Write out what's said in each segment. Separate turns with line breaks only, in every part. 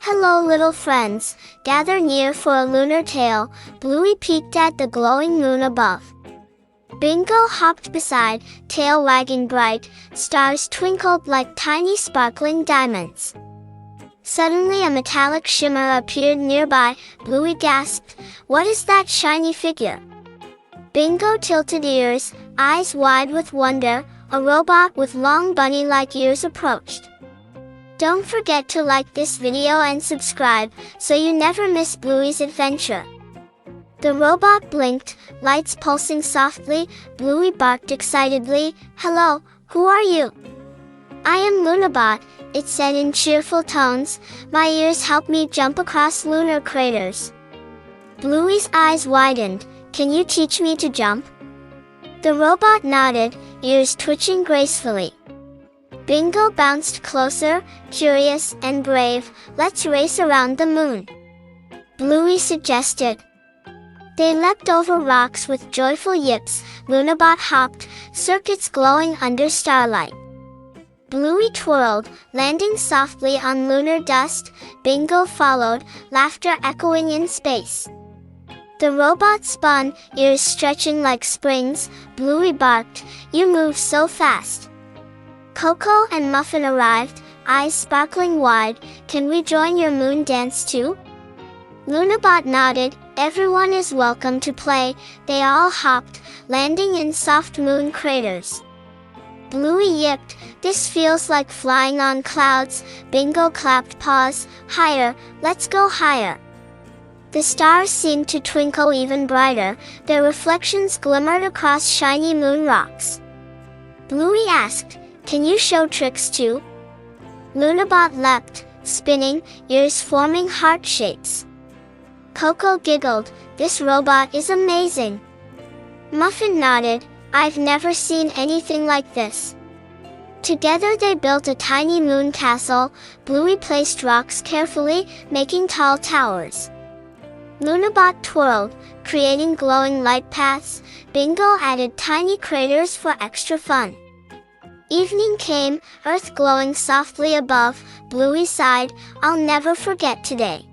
Hello little friends, gather near for a lunar tale. Bluey peeked at the glowing moon above. Bingo hopped beside, tail wagging bright, stars twinkled like tiny sparkling diamonds. Suddenly a metallic shimmer appeared nearby. Bluey gasped, "What is that shiny figure?" Bingo tilted ears, eyes wide with wonder. A robot with long bunny-like ears approached. Don't forget to like this video and subscribe, so you never miss Bluey's adventure. The robot blinked, lights pulsing softly. Bluey barked excitedly, "Hello, who are you?" "I am Lunabot," it said in cheerful tones. "My ears help me jump across lunar craters." Bluey's eyes widened. "Can you teach me to jump?" The robot nodded, ears twitching gracefully. Bingo bounced closer, curious and brave. "Let's race around the moon," Bluey suggested. They leapt over rocks with joyful yips. Lunabot hopped, circuits glowing under starlight. Bluey twirled, landing softly on lunar dust. Bingo followed, laughter echoing in space. The robot spun, ears stretching like springs. Bluey barked, "You move so fast." Coco and Muffin arrived, eyes sparkling wide. "Can we join your moon dance too?" Lunabot nodded, "Everyone is welcome to play." They all hopped, landing in soft moon craters. Bluey yipped, "This feels like flying on clouds." Bingo clapped paws, "Higher, let's go higher." The stars seemed to twinkle even brighter. Their reflections glimmered across shiny moon rocks. Bluey asked, "Can you show tricks too?" Lunabot leapt, spinning, ears forming heart shapes. Coco giggled, "This robot is amazing." Muffin nodded, "I've never seen anything like this." Together they built a tiny moon castle. Bluey placed rocks carefully, making tall towers. Lunabot twirled, creating glowing light paths. Bingo added tiny craters for extra fun. Evening came, Earth glowing softly above. Bluey sighed, "I'll never forget today."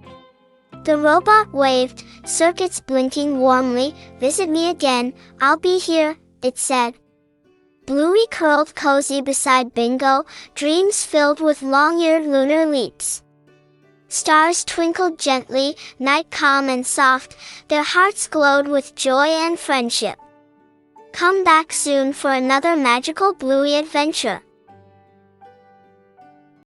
The robot waved, circuits blinking warmly. "Visit me again, I'll be here," it said. Bluey curled cozy beside Bingo, dreams filled with long-eared lunar leaps. Stars twinkled gently, night calm and soft. Their hearts glowed with joy and friendship. Come back soon for another magical Bluey adventure.